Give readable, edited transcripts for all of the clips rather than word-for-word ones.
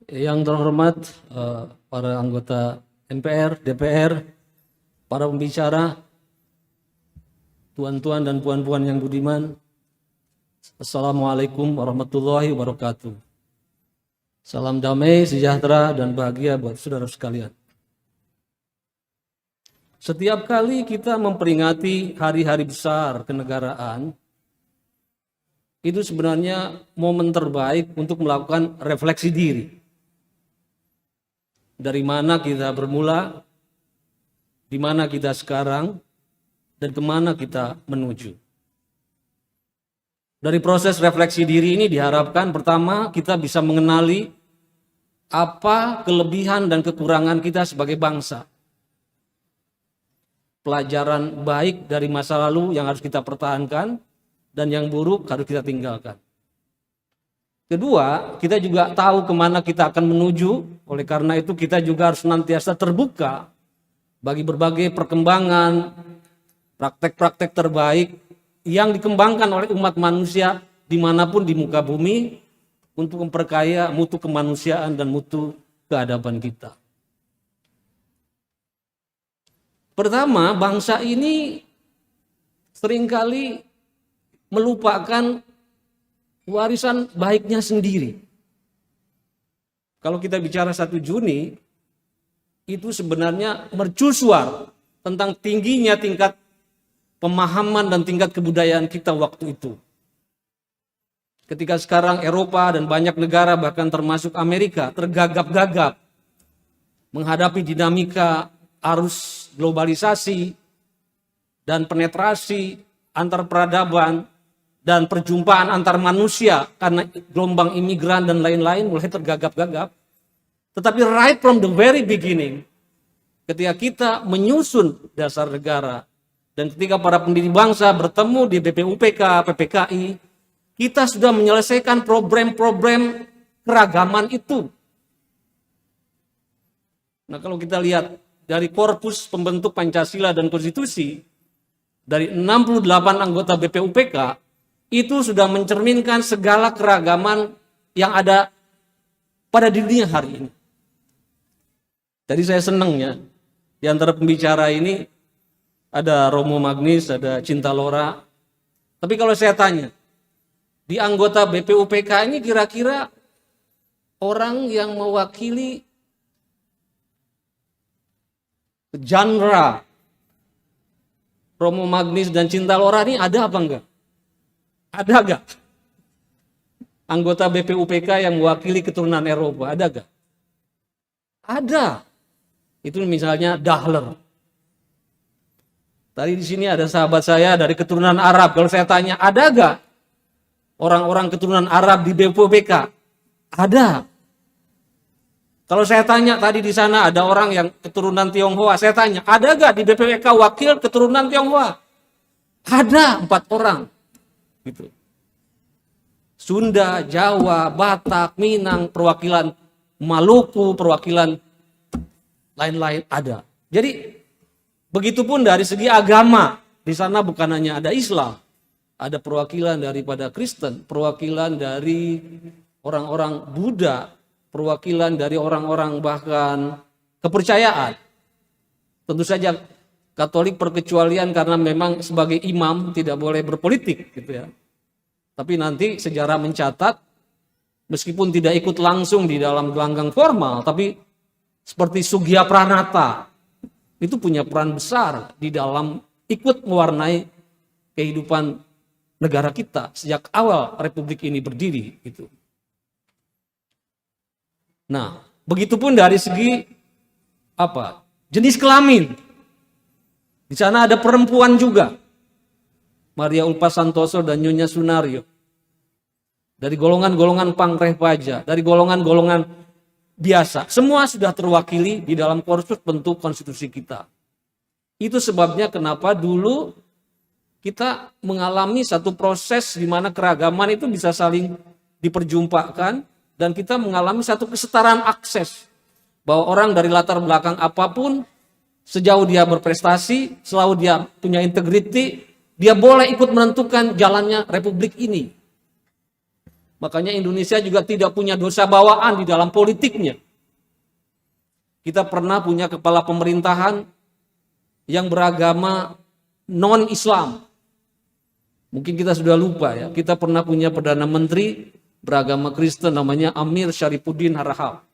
Yang terhormat para anggota MPR, DPR, para pembicara, tuan-tuan dan puan-puan yang budiman, Assalamualaikum warahmatullahi wabarakatuh. Salam damai, sejahtera, dan bahagia buat saudara sekalian. Setiap kali kita memperingati hari-hari besar kenegaraan, itu sebenarnya momen terbaik untuk melakukan refleksi diri. Dari mana kita bermula, di mana kita sekarang, dan kemana kita menuju. Dari proses refleksi diri ini diharapkan pertama kita bisa mengenali apa kelebihan dan kekurangan kita sebagai bangsa. Pelajaran baik dari masa lalu yang harus kita pertahankan dan yang buruk harus kita tinggalkan. Kedua, kita juga tahu kemana kita akan menuju, oleh karena itu kita juga harus senantiasa terbuka bagi berbagai perkembangan, praktek-praktek terbaik yang dikembangkan oleh umat manusia dimanapun di muka bumi untuk memperkaya mutu kemanusiaan dan mutu keadaban kita. Pertama, bangsa ini seringkali melupakan warisan baiknya sendiri. Kalau kita bicara 1 Juni, itu sebenarnya mercusuar tentang tingginya tingkat pemahaman dan tingkat kebudayaan kita waktu itu. Ketika sekarang Eropa dan banyak negara bahkan termasuk Amerika tergagap-gagap menghadapi dinamika arus globalisasi dan penetrasi antar peradaban dan perjumpaan antar manusia karena gelombang imigran dan lain-lain mulai tergagap-gagap. Tetapi right from the very beginning, ketika kita menyusun dasar negara dan ketika para pendiri bangsa bertemu di BPUPK, PPKI, kita sudah menyelesaikan problem-problem keragaman itu. Nah, kalau kita lihat dari korpus pembentuk Pancasila dan Konstitusi, dari 68 anggota BPUPK, itu sudah mencerminkan segala keragaman yang ada pada dirinya hari ini. Jadi saya senang ya, di antara pembicara ini ada Romo Magnis, ada Cinta Laura. Tapi kalau saya tanya, di anggota BPUPK ini kira-kira orang yang mewakili genre Romo Magnis dan Cinta Laura ini ada apa enggak? Ada enggak? Anggota BPUPK yang mewakili keturunan Eropa, ada enggak? Ada. Itu misalnya Dahler. Tadi di sini ada sahabat saya dari keturunan Arab. Kalau saya tanya, ada enggak orang-orang keturunan Arab di BPUPK? Ada. Kalau saya tanya tadi di sana ada orang yang keturunan Tionghoa, saya tanya, ada enggak di BPUPK wakil keturunan Tionghoa? Ada 4 orang. Gitu. Sunda, Jawa, Batak, Minang, perwakilan Maluku, perwakilan lain-lain ada. Jadi begitupun dari segi agama, di sana bukan hanya ada Islam, ada perwakilan daripada Kristen, perwakilan dari orang-orang Buddha, perwakilan dari orang-orang bahkan kepercayaan. Tentu saja Katolik perkecualian karena memang sebagai imam tidak boleh berpolitik gitu ya. Tapi nanti sejarah mencatat meskipun tidak ikut langsung di dalam gelanggang formal, tapi seperti Sugya Pranata itu punya peran besar di dalam ikut mewarnai kehidupan negara kita sejak awal Republik ini berdiri gitu. Nah, begitupun dari segi jenis kelamin. Di sana ada perempuan juga. Maria Ulpas Santoso dan Nyonya Sunario. Dari golongan-golongan Panggreh Paja, dari golongan-golongan biasa. Semua sudah terwakili di dalam korpus bentuk konstitusi kita. Itu sebabnya kenapa dulu kita mengalami satu proses di mana keragaman itu bisa saling diperjumpakan dan kita mengalami satu kesetaraan akses. Bahwa orang dari latar belakang apapun, sejauh dia berprestasi, selalu dia punya integriti, dia boleh ikut menentukan jalannya Republik ini. Makanya Indonesia juga tidak punya dosa bawaan di dalam politiknya. Kita pernah punya kepala pemerintahan yang beragama non-Islam. Mungkin kita sudah lupa ya. Kita pernah punya Perdana Menteri beragama Kristen namanya Amir Syarifuddin Harahap.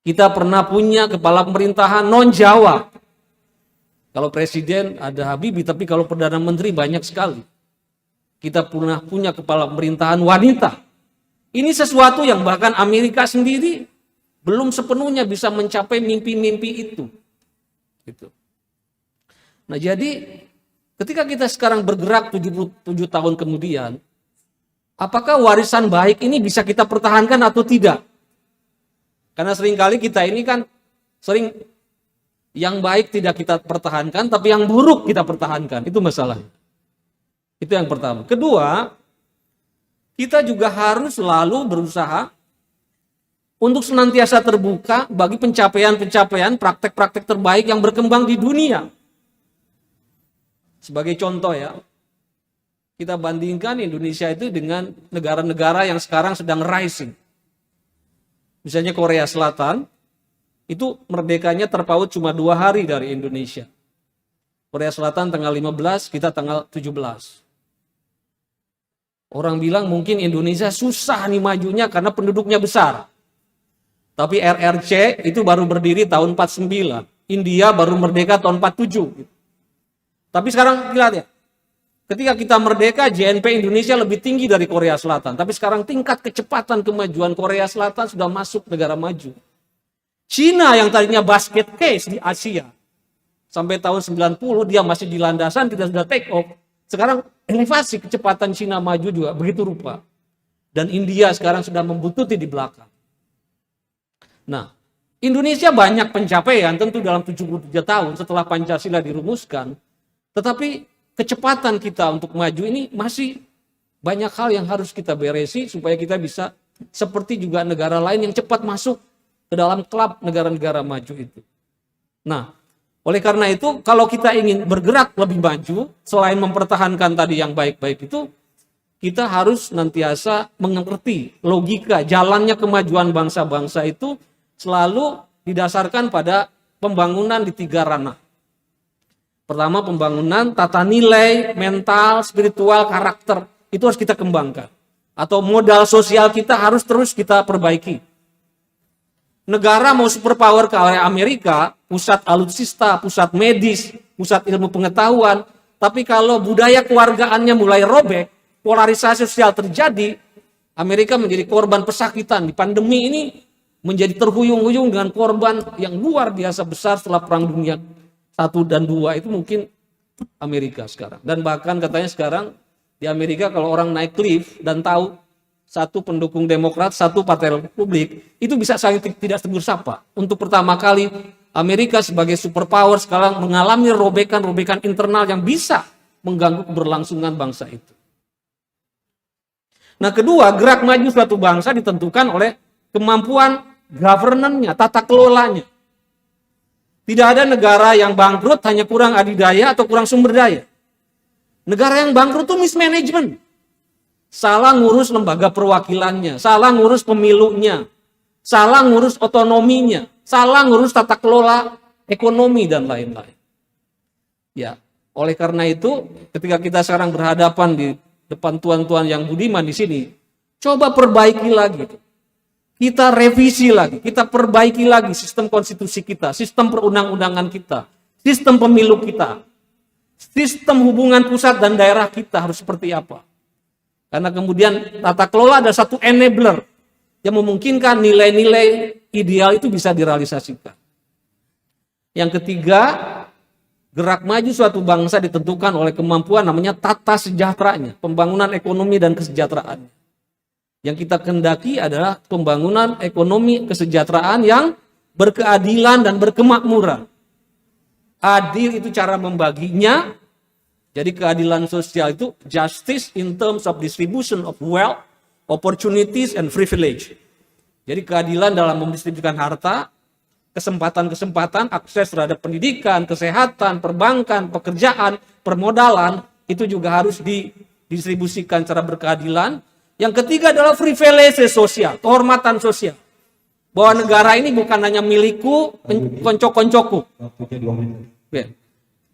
Kita pernah punya kepala pemerintahan non-Jawa. Kalau presiden ada Habibie, tapi kalau Perdana Menteri banyak sekali. Kita pernah punya kepala pemerintahan wanita. Ini sesuatu yang bahkan Amerika sendiri belum sepenuhnya bisa mencapai mimpi-mimpi itu. Gitu. Nah jadi ketika kita sekarang bergerak 77 tahun kemudian, apakah warisan baik ini bisa kita pertahankan atau tidak? Karena seringkali kita ini kan sering yang baik tidak kita pertahankan, tapi yang buruk kita pertahankan. Itu masalahnya. Itu yang pertama. Kedua, kita juga harus selalu berusaha untuk senantiasa terbuka bagi pencapaian-pencapaian, praktek-praktek terbaik yang berkembang di dunia. Sebagai contoh ya, kita bandingkan Indonesia itu dengan negara-negara yang sekarang sedang rising. Misalnya Korea Selatan, itu merdekanya terpaut cuma 2 hari dari Indonesia. Korea Selatan tanggal 15, kita tanggal 17. Orang bilang mungkin Indonesia susah nih majunya karena penduduknya besar. Tapi RRC itu baru berdiri tahun 49. India baru merdeka tahun 47. Tapi sekarang lihat ya, ketika kita merdeka JNP Indonesia lebih tinggi dari Korea Selatan. Tapi sekarang tingkat kecepatan kemajuan Korea Selatan sudah masuk negara maju. Cina yang tadinya basket case di Asia, sampai tahun 90 dia masih di landasan, kita sudah take off. Sekarang elevasi kecepatan Cina maju juga begitu rupa. Dan India sekarang sudah membuntuti di belakang. Nah, Indonesia banyak pencapaian tentu dalam 73 tahun setelah Pancasila dirumuskan. Tetapi kecepatan kita untuk maju ini masih banyak hal yang harus kita beresi supaya kita bisa seperti juga negara lain yang cepat masuk ke dalam klub negara-negara maju itu. Nah, oleh karena itu, kalau kita ingin bergerak lebih maju, selain mempertahankan tadi yang baik-baik itu, kita harus nantiasa mengerti logika jalannya kemajuan bangsa-bangsa itu selalu didasarkan pada pembangunan di 3 ranah. Pertama, pembangunan tata nilai, mental, spiritual, karakter. Itu harus kita kembangkan. Atau modal sosial kita harus terus kita perbaiki. Negara mau superpower kayak Amerika, pusat alutsista, pusat medis, pusat ilmu pengetahuan, tapi kalau budaya keluargaannya mulai robek, polarisasi sosial terjadi, Amerika menjadi korban pesakitan. Di pandemi ini menjadi terhuyung-huyung dengan korban yang luar biasa besar setelah Perang Dunia 1 dan 2 itu mungkin Amerika sekarang. Dan bahkan katanya sekarang di Amerika kalau orang naik lift dan tahu satu pendukung Demokrat, satu partai Republik, itu bisa saling tidak tegur sapa. Untuk pertama kali Amerika sebagai superpower sekarang mengalami robekan-robekan internal yang bisa mengganggu keberlangsungan bangsa itu. Nah kedua, gerak maju suatu bangsa ditentukan oleh kemampuan governance-nya, tata kelolanya. Tidak ada negara yang bangkrut hanya kurang adidaya atau kurang sumber daya. Negara yang bangkrut itu mismanagement. Salah ngurus lembaga perwakilannya, salah ngurus pemilunya, salah ngurus otonominya, salah ngurus tata kelola ekonomi dan lain-lain. Ya, oleh karena itu, ketika kita sekarang berhadapan di depan tuan-tuan yang budiman di sini, coba perbaiki lagi. Kita revisi lagi, kita perbaiki lagi sistem konstitusi kita, sistem perundang-undangan kita, sistem pemilu kita, sistem hubungan pusat dan daerah kita harus seperti apa. Karena kemudian tata kelola ada satu enabler yang memungkinkan nilai-nilai ideal itu bisa direalisasikan. Yang ketiga, gerak maju suatu bangsa ditentukan oleh kemampuan namanya tata sejahteranya, pembangunan ekonomi dan kesejahteraan. Yang kita kendaki adalah pembangunan ekonomi kesejahteraan yang berkeadilan dan berkemakmuran. Adil itu cara membaginya. Jadi keadilan sosial itu justice in terms of distribution of wealth, opportunities, and privilege. Jadi keadilan dalam mendistribusikan harta, kesempatan-kesempatan, akses terhadap pendidikan, kesehatan, perbankan, pekerjaan, permodalan, itu juga harus didistribusikan secara berkeadilan. Yang ketiga adalah privilege sosial, kehormatan sosial. Bahwa negara ini bukan hanya milikku, konco-koncoku. Ya.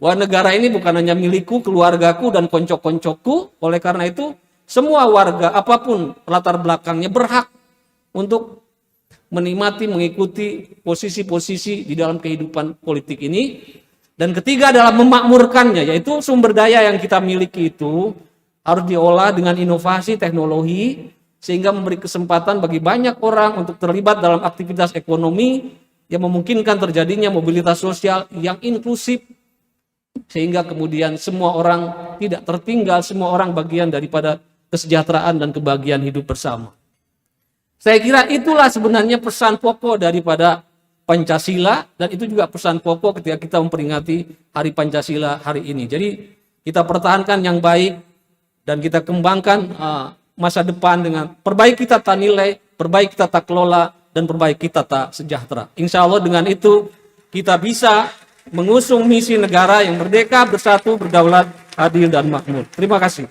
Bahwa negara ini bukan hanya milikku, keluargaku, dan konco-koncoku. Oleh karena itu, semua warga, apapun latar belakangnya, berhak untuk menikmati, mengikuti posisi-posisi di dalam kehidupan politik ini. Dan ketiga adalah memakmurkannya, yaitu sumber daya yang kita miliki itu harus diolah dengan inovasi teknologi, sehingga memberi kesempatan bagi banyak orang untuk terlibat dalam aktivitas ekonomi yang memungkinkan terjadinya mobilitas sosial yang inklusif, sehingga kemudian semua orang tidak tertinggal, semua orang bagian daripada kesejahteraan dan kebahagiaan hidup bersama. Saya kira itulah sebenarnya pesan pokok daripada Pancasila, dan itu juga pesan pokok ketika kita memperingati Hari Pancasila hari ini. Jadi kita pertahankan yang baik dan kita kembangkan masa depan dengan perbaiki tata nilai, perbaiki tata kelola, dan perbaiki tata sejahtera. Insya Allah dengan itu kita bisa mengusung misi negara yang merdeka, bersatu, berdaulat, adil, dan makmur. Terima kasih.